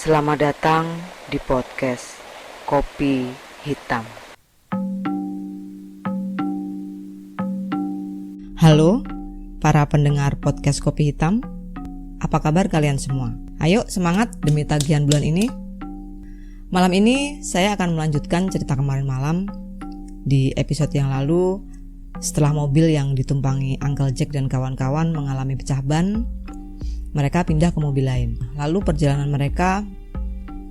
Selamat datang di podcast Kopi Hitam. Halo para pendengar podcast Kopi Hitam. Apa kabar kalian semua? Ayo semangat demi tagihan bulan ini. Malam ini saya akan melanjutkan cerita kemarin malam. Di episode yang lalu, setelah mobil yang ditumpangi Uncle Jack dan kawan-kawan mengalami pecah ban, mereka pindah ke mobil lain. Lalu perjalanan mereka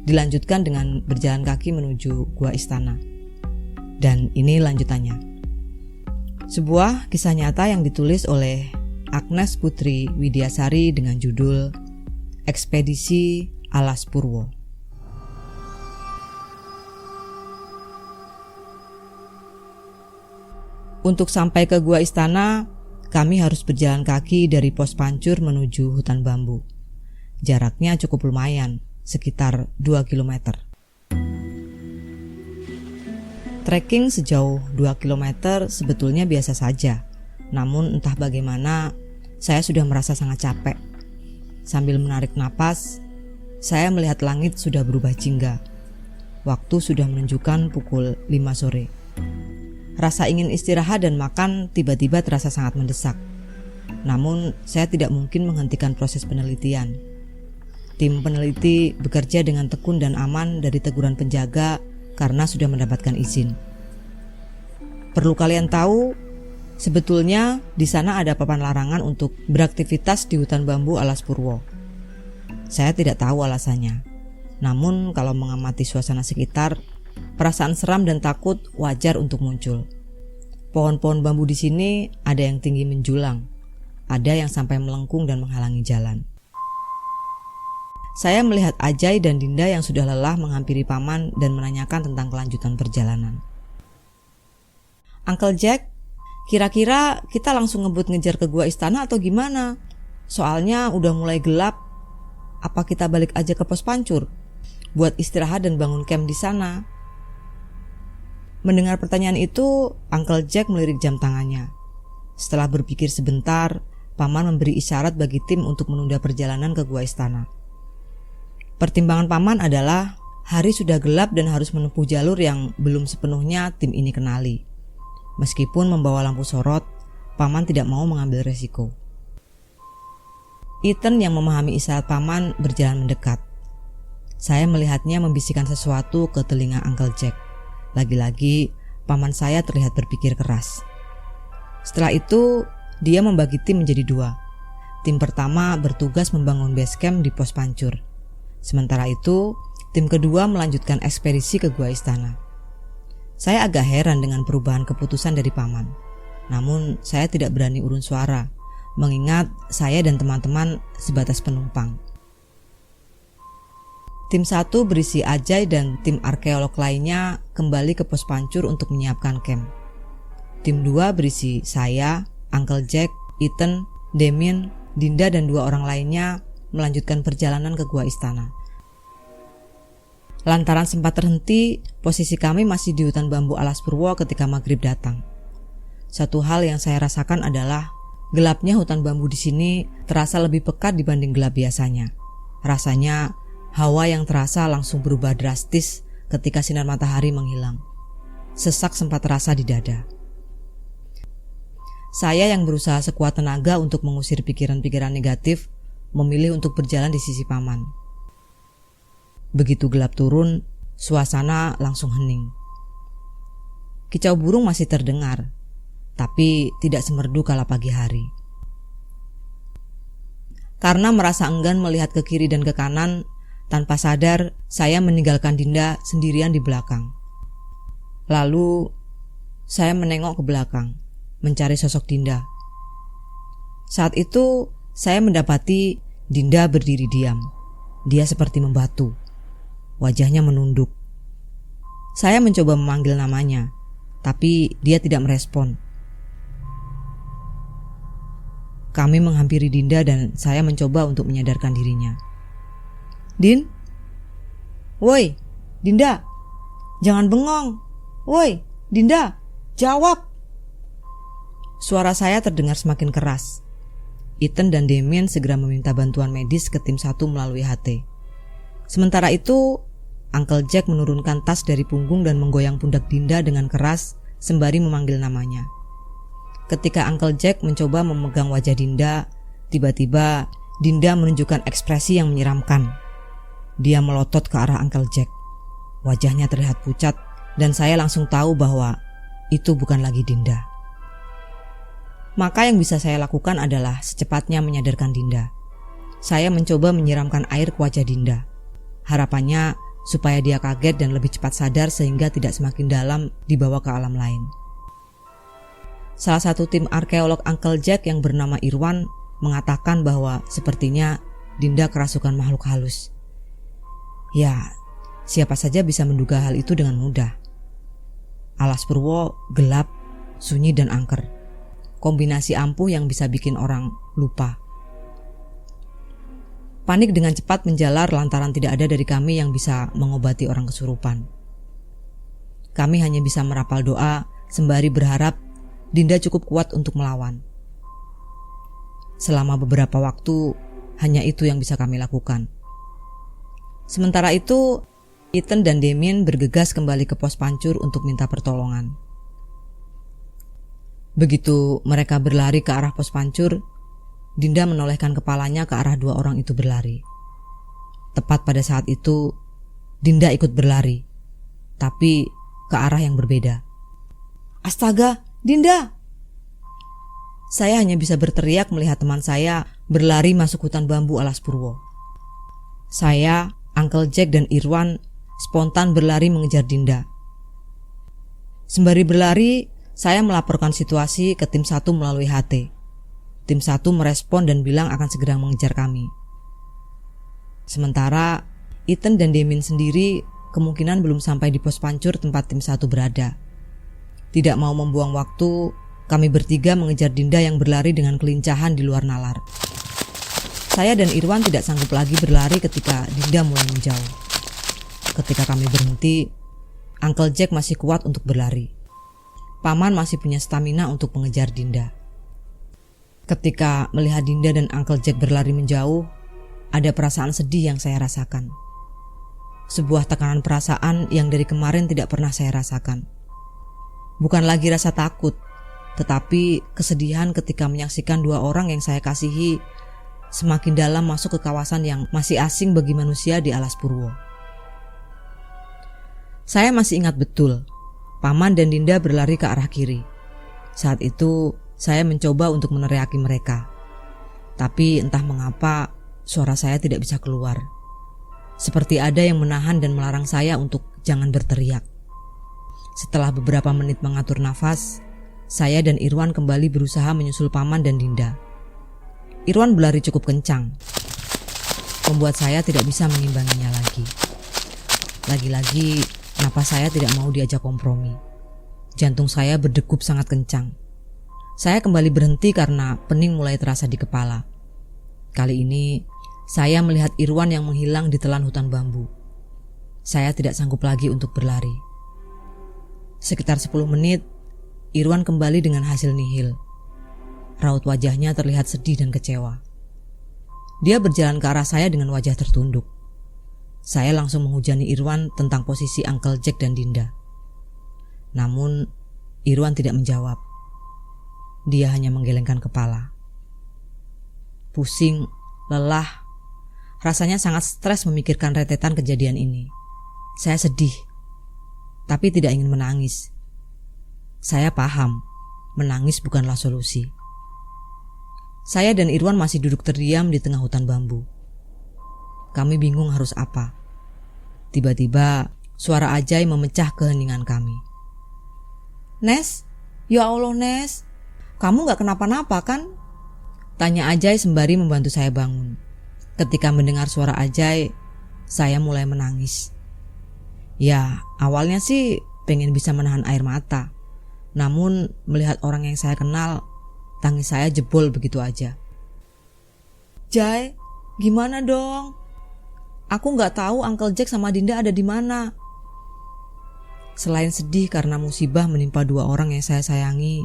dilanjutkan dengan berjalan kaki menuju Gua Istana. Dan ini lanjutannya. Sebuah kisah nyata yang ditulis oleh Agnes Putri Widyasari dengan judul Ekspedisi Alas Purwo. Untuk sampai ke Gua Istana, kami harus berjalan kaki dari pos pancur menuju hutan bambu. Jaraknya cukup lumayan, sekitar 2 km. Trekking sejauh 2 km sebetulnya biasa saja. Namun entah bagaimana, saya sudah merasa sangat capek. Sambil menarik napas, saya melihat langit sudah berubah jingga. Waktu sudah menunjukkan pukul 5 sore. Rasa ingin istirahat dan makan tiba-tiba terasa sangat mendesak. Namun, saya tidak mungkin menghentikan proses penelitian. Tim peneliti bekerja dengan tekun dan aman dari teguran penjaga karena sudah mendapatkan izin. Perlu kalian tahu, sebetulnya di sana ada papan larangan untuk beraktivitas di hutan bambu Alas Purwo. Saya tidak tahu alasannya. Namun, kalau mengamati suasana sekitar, perasaan seram dan takut wajar untuk muncul. Pohon-pohon bambu di sini ada yang tinggi menjulang, ada yang sampai melengkung dan menghalangi jalan. Saya melihat Ajay dan Dinda yang sudah lelah menghampiri paman dan menanyakan tentang kelanjutan perjalanan. Uncle Jack, kira-kira kita langsung ngebut ngejar ke Gua Istana atau gimana? Soalnya udah mulai gelap. Apa kita balik aja ke pos pancur buat istirahat dan bangun camp di sana? Mendengar pertanyaan itu, Uncle Jack melirik jam tangannya. Setelah berpikir sebentar, paman memberi isyarat bagi tim untuk menunda perjalanan ke Gua Istana. Pertimbangan paman adalah hari sudah gelap dan harus menempuh jalur yang belum sepenuhnya tim ini kenali. Meskipun membawa lampu sorot, paman tidak mau mengambil resiko. Ethan yang memahami isyarat paman berjalan mendekat. Saya melihatnya membisikkan sesuatu ke telinga Uncle Jack. Lagi-lagi, paman saya terlihat berpikir keras. Setelah itu, dia membagi tim menjadi 2. Tim pertama bertugas membangun base camp di pos pancur. Sementara itu, tim kedua melanjutkan ekspedisi ke Gua Istana. Saya agak heran dengan perubahan keputusan dari paman. Namun, saya tidak berani urun suara, mengingat saya dan teman-teman sebatas penumpang. Tim 1 berisi Ajay dan tim arkeolog lainnya kembali ke pos pancur untuk menyiapkan camp. Tim 2 berisi saya, Uncle Jack, Ethan, Damien, Dinda dan 2 orang lainnya melanjutkan perjalanan ke Gua Istana. Lantaran sempat terhenti, posisi kami masih di hutan bambu Alas Purwo ketika maghrib datang. Satu hal yang saya rasakan adalah gelapnya hutan bambu di sini terasa lebih pekat dibanding gelap biasanya. Rasanya hawa yang terasa langsung berubah drastis ketika sinar matahari menghilang. Sesak sempat terasa di dada. Saya yang berusaha sekuat tenaga untuk mengusir pikiran-pikiran negatif, memilih untuk berjalan di sisi paman. Begitu gelap turun, suasana langsung hening. Kicau burung masih terdengar, tapi tidak semerdu kala pagi hari. Karena merasa enggan melihat ke kiri dan ke kanan, tanpa sadar, saya meninggalkan Dinda sendirian di belakang. Lalu, saya menengok ke belakang, mencari sosok Dinda. Saat itu, saya mendapati Dinda berdiri diam. Dia seperti membatu. Wajahnya menunduk. Saya mencoba memanggil namanya, tapi dia tidak merespon. Kami menghampiri Dinda dan saya mencoba untuk menyadarkan dirinya. Din? Woi, Dinda, jangan bengong. Woi, Dinda, jawab. Suara saya terdengar semakin keras. Ethan dan Damien segera meminta bantuan medis ke tim 1 melalui HT. Sementara itu, Uncle Jack menurunkan tas dari punggung dan menggoyang pundak Dinda dengan keras sembari memanggil namanya. Ketika Uncle Jack mencoba memegang wajah Dinda, tiba-tiba Dinda menunjukkan ekspresi yang menyeramkan. Dia melotot ke arah Uncle Jack. Wajahnya terlihat pucat dan saya langsung tahu bahwa itu bukan lagi Dinda. Maka yang bisa saya lakukan adalah secepatnya menyadarkan Dinda. Saya mencoba menyiramkan air ke wajah Dinda. Harapannya supaya dia kaget dan lebih cepat sadar sehingga tidak semakin dalam dibawa ke alam lain. Salah satu tim arkeolog Uncle Jack yang bernama Irwan mengatakan bahwa sepertinya Dinda kerasukan makhluk halus. Ya, siapa saja bisa menduga hal itu dengan mudah. Alas Purwo gelap, sunyi dan angker. Kombinasi ampuh yang bisa bikin orang lupa. Panik dengan cepat menjalar lantaran tidak ada dari kami yang bisa mengobati orang kesurupan. Kami hanya bisa merapal doa sembari berharap Dinda cukup kuat untuk melawan. Selama beberapa waktu, hanya itu yang bisa kami lakukan. Sementara itu, Ethan dan Damien bergegas kembali ke pos pancur untuk minta pertolongan. Begitu mereka berlari ke arah pos pancur, Dinda menolehkan kepalanya ke arah dua orang itu berlari. Tepat pada saat itu, Dinda ikut berlari, tapi ke arah yang berbeda. Astaga, Dinda! Saya hanya bisa berteriak melihat teman saya berlari masuk hutan bambu Alas Purwo. Saya, Uncle Jack dan Irwan spontan berlari mengejar Dinda. Sembari berlari, saya melaporkan situasi ke tim 1 melalui HT. Tim 1 merespon dan bilang akan segera mengejar kami. Sementara Ethan dan Damien sendiri kemungkinan belum sampai di pos pancur tempat tim 1 berada. Tidak mau membuang waktu, kami bertiga mengejar Dinda yang berlari dengan kelincahan di luar nalar. Saya dan Irwan tidak sanggup lagi berlari ketika Dinda mulai menjauh. Ketika kami berhenti, Uncle Jack masih kuat untuk berlari. Paman masih punya stamina untuk mengejar Dinda. Ketika melihat Dinda dan Uncle Jack berlari menjauh, ada perasaan sedih yang saya rasakan. Sebuah tekanan perasaan yang dari kemarin tidak pernah saya rasakan. Bukan lagi rasa takut, tetapi kesedihan ketika menyaksikan dua orang yang saya kasihi semakin dalam masuk ke kawasan yang masih asing bagi manusia di Alas Purwo. Saya masih ingat betul, Paman dan Dinda berlari ke arah kiri. Saat itu, saya mencoba untuk meneriaki mereka. Tapi entah mengapa, suara saya tidak bisa keluar. Seperti ada yang menahan dan melarang saya untuk jangan berteriak. Setelah beberapa menit mengatur nafas, saya dan Irwan kembali berusaha menyusul Paman dan Dinda. Irwan berlari cukup kencang, membuat saya tidak bisa mengimbanginya lagi. Lagi-lagi, napas saya tidak mau diajak kompromi. Jantung saya berdegup sangat kencang. Saya kembali berhenti karena pening mulai terasa di kepala. Kali ini, saya melihat Irwan yang menghilang di telan hutan bambu. Saya tidak sanggup lagi untuk berlari. Sekitar 10 menit, Irwan kembali dengan hasil nihil. Raut wajahnya terlihat sedih dan kecewa. Dia berjalan ke arah saya dengan wajah tertunduk. Saya langsung menghujani Irwan tentang posisi Uncle Jack dan Dinda. Namun, Irwan tidak menjawab. Dia hanya menggelengkan kepala. Pusing, lelah, rasanya sangat stres memikirkan rentetan kejadian ini. Saya sedih, tapi tidak ingin menangis. Saya paham, menangis bukanlah solusi. Saya dan Irwan masih duduk terdiam di tengah hutan bambu. Kami bingung harus apa. Tiba-tiba, suara Ajay memecah keheningan kami. Nes, ya Allah Nes, kamu gak kenapa-napa kan? Tanya Ajay sembari membantu saya bangun. Ketika mendengar suara Ajay, saya mulai menangis. Ya, awalnya sih pengen bisa menahan air mata. Namun melihat orang yang saya kenal, tangis saya jebol begitu aja. Jay, gimana dong? Aku gak tahu Uncle Jack sama Dinda ada di mana. Selain sedih karena musibah menimpa dua orang yang saya sayangi,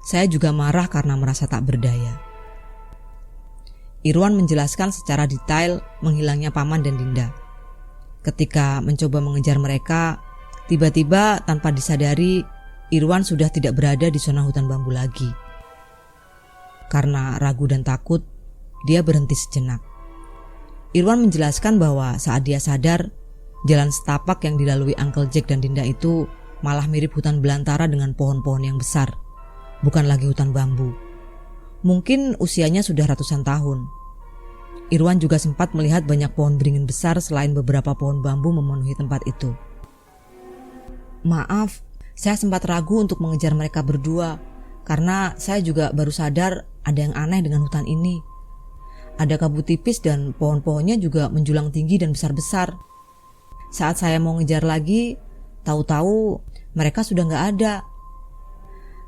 saya juga marah karena merasa tak berdaya. Irwan menjelaskan secara detail menghilangnya Paman dan Dinda. Ketika mencoba mengejar mereka, tiba-tiba tanpa disadari, Irwan sudah tidak berada di zona hutan bambu lagi. Karena ragu dan takut, dia berhenti sejenak. Irwan menjelaskan bahwa saat dia sadar, jalan setapak yang dilalui Uncle Jack dan Dinda itu malah mirip hutan belantara dengan pohon-pohon yang besar, bukan lagi hutan bambu. Mungkin usianya sudah ratusan tahun. Irwan juga sempat melihat banyak pohon beringin besar selain beberapa pohon bambu memenuhi tempat itu. Maaf, saya sempat ragu untuk mengejar mereka berdua karena saya juga baru sadar ada yang aneh dengan hutan ini. Ada kabut tipis dan pohon-pohonnya juga menjulang tinggi dan besar-besar. Saat saya mau ngejar lagi, tahu-tahu mereka sudah nggak ada.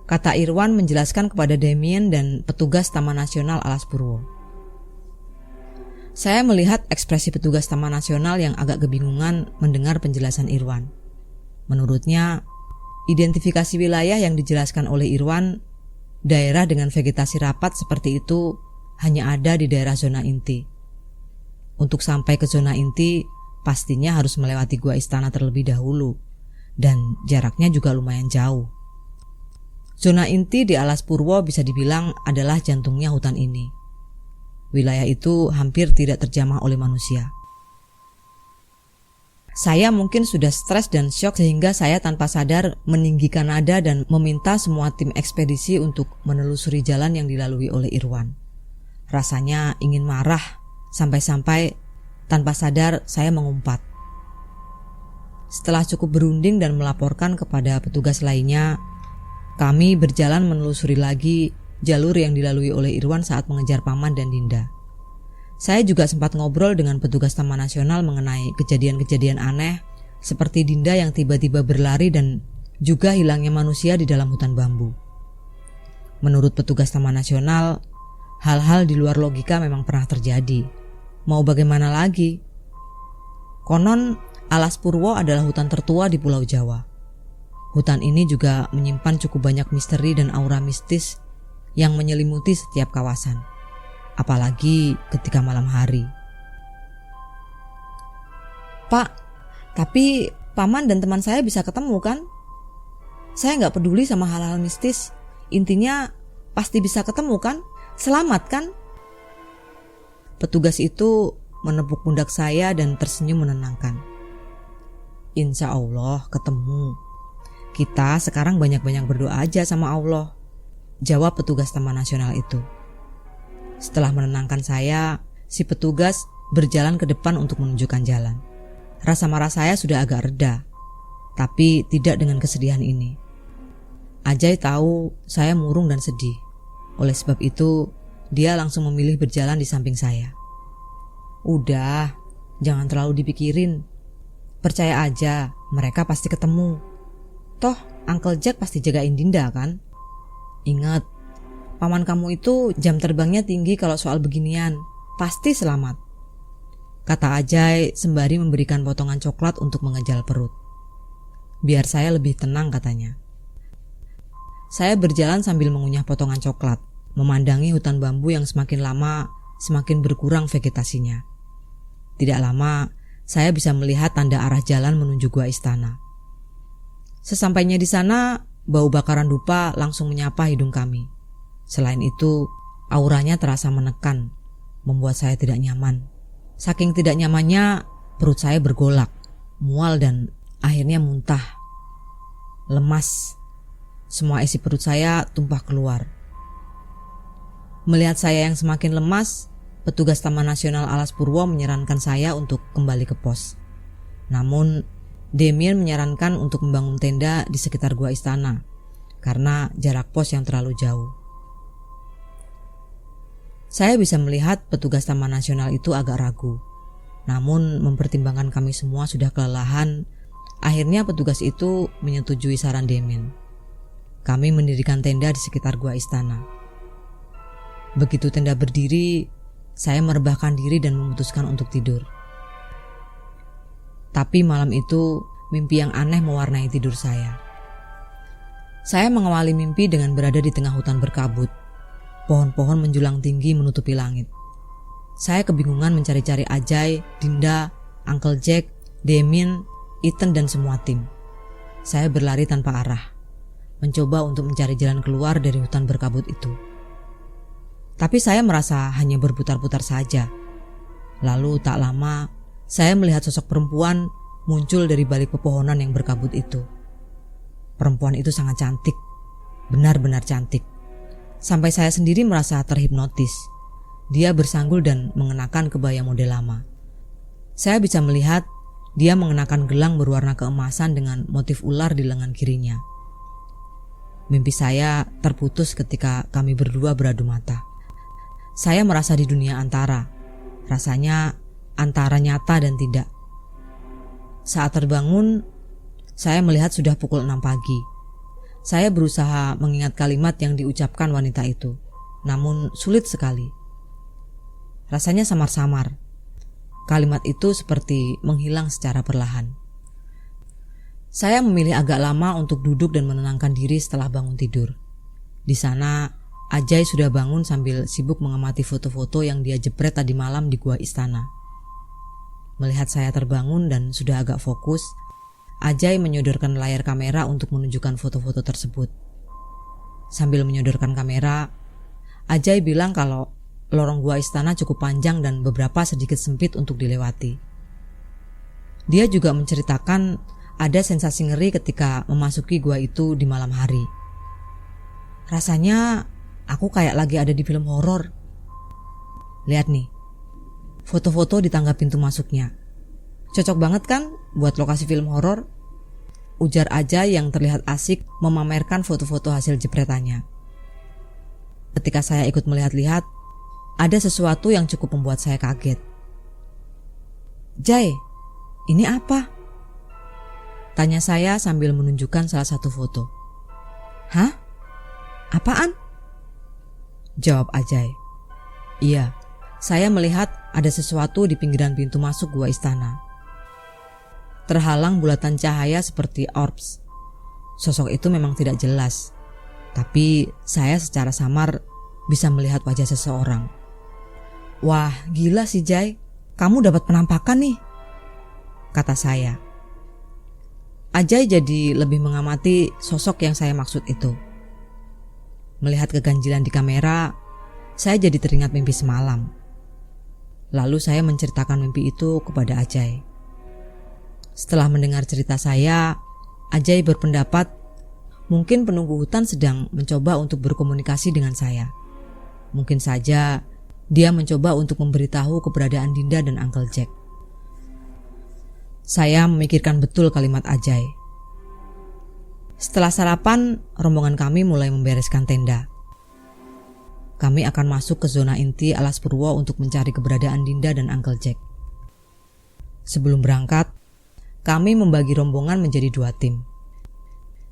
Kata Irwan menjelaskan kepada Damien dan petugas Taman Nasional Alas Purwo. Saya melihat ekspresi petugas Taman Nasional yang agak kebingungan mendengar penjelasan Irwan. Menurutnya, identifikasi wilayah yang dijelaskan oleh Irwan, daerah dengan vegetasi rapat seperti itu hanya ada di daerah zona inti. Untuk sampai ke zona inti, pastinya harus melewati Gua Istana terlebih dahulu, dan jaraknya juga lumayan jauh. Zona inti di Alas Purwo bisa dibilang adalah jantungnya hutan ini. Wilayah itu hampir tidak terjamah oleh manusia. Saya mungkin sudah stres dan syok sehingga saya tanpa sadar meninggikan nada dan meminta semua tim ekspedisi untuk menelusuri jalan yang dilalui oleh Irwan. Rasanya ingin marah, sampai-sampai tanpa sadar saya mengumpat. Setelah cukup berunding dan melaporkan kepada petugas lainnya, kami berjalan menelusuri lagi jalur yang dilalui oleh Irwan saat mengejar Paman dan Dinda. Saya juga sempat ngobrol dengan petugas Taman Nasional mengenai kejadian-kejadian aneh seperti Dinda yang tiba-tiba berlari dan juga hilangnya manusia di dalam hutan bambu. Menurut petugas Taman Nasional, hal-hal di luar logika memang pernah terjadi. Mau bagaimana lagi? Konon, Alas Purwo adalah hutan tertua di Pulau Jawa. Hutan ini juga menyimpan cukup banyak misteri dan aura mistis yang menyelimuti setiap kawasan, apalagi ketika malam hari. Pak, tapi Paman dan teman saya bisa ketemu kan? Saya nggak peduli sama hal-hal mistis. Intinya pasti bisa ketemu kan? Selamat kan? Petugas itu menepuk pundak saya dan tersenyum menenangkan. Insya Allah ketemu. Kita sekarang banyak-banyak berdoa aja sama Allah, jawab petugas Taman Nasional itu. Setelah menenangkan saya, si petugas berjalan ke depan untuk menunjukkan jalan. Rasa marah saya sudah agak reda, tapi tidak dengan kesedihan ini. Ajay tahu saya murung dan sedih. Oleh sebab itu, dia langsung memilih berjalan di samping saya. Udah, jangan terlalu dipikirin. Percaya aja, mereka pasti ketemu. Toh, Uncle Jack pasti jagain Dinda kan? Ingat, paman kamu itu jam terbangnya tinggi kalau soal beginian. Pasti selamat. Kata Ajay sembari memberikan potongan coklat untuk mengejal perut. Biar saya lebih tenang katanya. Saya berjalan sambil mengunyah potongan coklat, memandangi hutan bambu yang semakin lama semakin berkurang vegetasinya. Tidak lama, saya bisa melihat tanda arah jalan menuju Gua Istana. Sesampainya di sana, bau bakaran dupa langsung menyapa hidung kami. Selain itu, auranya terasa menekan, membuat saya tidak nyaman. Saking tidak nyamannya, perut saya bergolak, mual dan akhirnya muntah. Lemas, semua isi perut saya tumpah keluar. Melihat saya yang semakin lemas, petugas Taman Nasional Alas Purwo menyarankan saya untuk kembali ke pos. Namun, Damien menyarankan untuk membangun tenda di sekitar Gua Istana karena jarak pos yang terlalu jauh. Saya bisa melihat petugas Taman Nasional itu agak ragu. Namun mempertimbangkan kami semua sudah kelelahan, akhirnya petugas itu menyetujui saran Damien. Kami mendirikan tenda di sekitar Gua Istana. Begitu tenda berdiri, saya merebahkan diri dan memutuskan untuk tidur. Tapi malam itu, mimpi yang aneh mewarnai tidur saya. Saya mengawali mimpi dengan berada di tengah hutan berkabut. Pohon-pohon menjulang tinggi menutupi langit. Saya kebingungan mencari-cari Ajay, Dinda, Uncle Jack, Demin, Ethan dan semua tim. Saya berlari tanpa arah, mencoba untuk mencari jalan keluar dari hutan berkabut itu. Tapi saya merasa hanya berputar-putar saja. Lalu tak lama, saya melihat sosok perempuan muncul dari balik pepohonan yang berkabut itu. Perempuan itu sangat cantik, benar-benar cantik. Sampai saya sendiri merasa terhipnotis. Dia bersanggul dan mengenakan kebaya model lama. Saya bisa melihat dia mengenakan gelang berwarna keemasan dengan motif ular di lengan kirinya. Mimpi saya terputus ketika kami berdua beradu mata. Saya merasa di dunia antara. Rasanya antara nyata dan tidak. Saat terbangun, saya melihat sudah pukul 6 pagi. Saya berusaha mengingat kalimat yang diucapkan wanita itu, namun sulit sekali. Rasanya samar-samar. Kalimat itu seperti menghilang secara perlahan. Saya memilih agak lama untuk duduk dan menenangkan diri setelah bangun tidur. Di sana, Ajay sudah bangun sambil sibuk mengamati foto-foto yang dia jepret tadi malam di gua istana. Melihat saya terbangun dan sudah agak fokus, Ajay menyodorkan layar kamera untuk menunjukkan foto-foto tersebut. Sambil menyodorkan kamera, Ajay bilang kalau lorong gua istana cukup panjang dan beberapa sedikit sempit untuk dilewati. Dia juga menceritakan ada sensasi ngeri ketika memasuki gua itu di malam hari. Rasanya aku kayak lagi ada di film horor. Lihat nih, foto-foto di tangga pintu masuknya. Cocok banget kan buat lokasi film horor? Ujar Ajay yang terlihat asik memamerkan foto-foto hasil jepretannya. Ketika saya ikut melihat-lihat, ada sesuatu yang cukup membuat saya kaget. "Jay, ini apa?" tanya saya sambil menunjukkan salah satu foto. "Hah? Apaan?" jawab Ajay. "Iya, saya melihat ada sesuatu di pinggiran pintu masuk gua istana. Terhalang bulatan cahaya seperti orbs. Sosok itu memang tidak jelas, tapi saya secara samar bisa melihat wajah seseorang." "Wah, gila sih Jay, kamu dapat penampakan nih," kata saya. Ajay jadi lebih mengamati sosok yang saya maksud itu. Melihat keganjilan di kamera, saya jadi teringat mimpi semalam. Lalu saya menceritakan mimpi itu kepada Ajay. Setelah mendengar cerita saya, Ajay berpendapat mungkin penunggu hutan sedang mencoba untuk berkomunikasi dengan saya. Mungkin saja dia mencoba untuk memberitahu keberadaan Dinda dan Uncle Jack. Saya memikirkan betul kalimat Ajay. Setelah sarapan, rombongan kami mulai membereskan tenda. Kami akan masuk ke zona inti Alas Purwo untuk mencari keberadaan Dinda dan Uncle Jack. Sebelum berangkat, kami membagi rombongan menjadi 2 tim.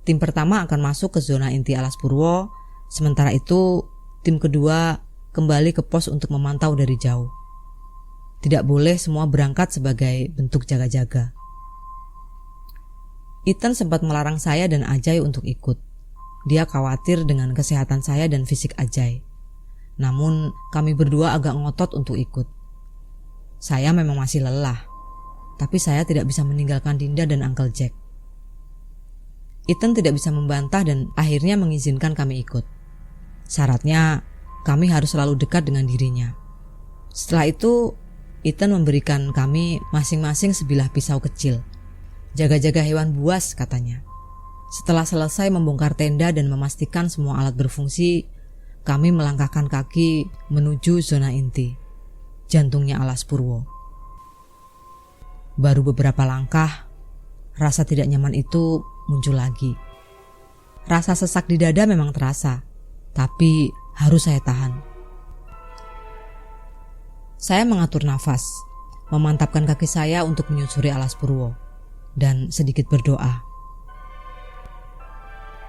Tim pertama akan masuk ke zona inti Alas Purwo, sementara itu tim kedua kembali ke pos untuk memantau dari jauh. Tidak boleh semua berangkat sebagai bentuk jaga-jaga. Ethan sempat melarang saya dan Ajay untuk ikut. Dia khawatir dengan kesehatan saya dan fisik Ajay. Namun kami berdua agak ngotot untuk ikut. Saya memang masih lelah, tapi saya tidak bisa meninggalkan Dinda dan Uncle Jack. Ethan tidak bisa membantah dan akhirnya mengizinkan kami ikut. Syaratnya kami harus selalu dekat dengan dirinya. Setelah itu, Ethan memberikan kami masing-masing sebilah pisau kecil. "Jaga-jaga hewan buas," katanya. Setelah selesai membongkar tenda dan memastikan semua alat berfungsi, kami melangkahkan kaki menuju zona inti, jantungnya Alas Purwo. Baru beberapa langkah, rasa tidak nyaman itu muncul lagi. Rasa sesak di dada memang terasa, tapi harus saya tahan. Saya mengatur nafas, memantapkan kaki saya untuk menyusuri Alas Purwo, dan sedikit berdoa.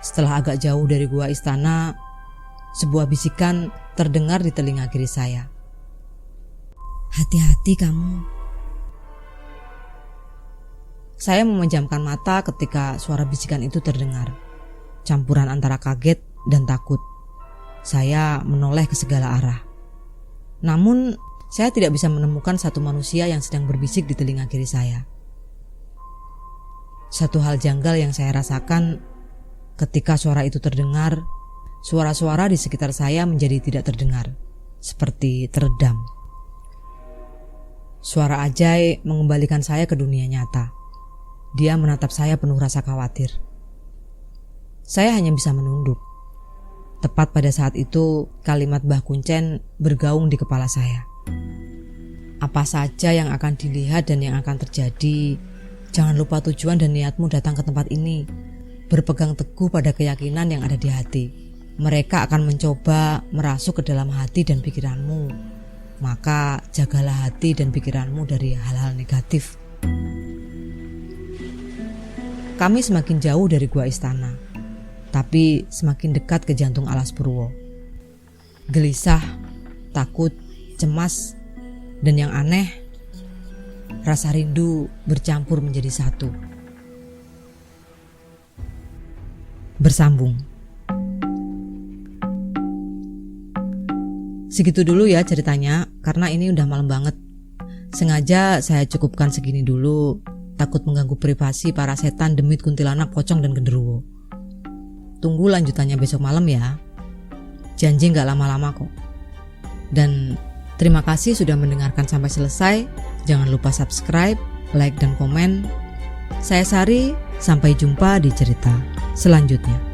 Setelah agak jauh dari gua istana, sebuah bisikan terdengar di telinga kiri saya. "Hati-hati kamu." Saya memejamkan mata ketika suara bisikan itu terdengar, campuran antara kaget dan takut. Saya menoleh ke segala arah. Namun, saya tidak bisa menemukan satu manusia yang sedang berbisik di telinga kiri saya. Satu hal janggal yang saya rasakan ketika suara itu terdengar, suara-suara di sekitar saya menjadi tidak terdengar, seperti teredam. Suara Ajay mengembalikan saya ke dunia nyata. Dia menatap saya penuh rasa khawatir. Saya hanya bisa menunduk. Tepat pada saat itu, kalimat Mbah Kuncen bergaung di kepala saya. Apa saja yang akan dilihat dan yang akan terjadi, jangan lupa tujuan dan niatmu datang ke tempat ini. Berpegang teguh pada keyakinan yang ada di hati. Mereka akan mencoba merasuk ke dalam hati dan pikiranmu. Maka jagalah hati dan pikiranmu dari hal-hal negatif. Kami semakin jauh dari gua istana, tapi semakin dekat ke jantung alas Purwo. Gelisah, takut, cemas, dan yang aneh, rasa rindu bercampur menjadi satu. Bersambung. Segitu dulu ya ceritanya, karena ini udah malam banget. Sengaja saya cukupkan segini dulu, takut mengganggu privasi para setan, demit, kuntilanak, pocong, dan genderuwo. Tunggu lanjutannya besok malam ya. Janji gak lama-lama kok. Dan terima kasih sudah mendengarkan sampai selesai. Jangan lupa subscribe, like, dan komen. Saya Sari, sampai jumpa di cerita selanjutnya.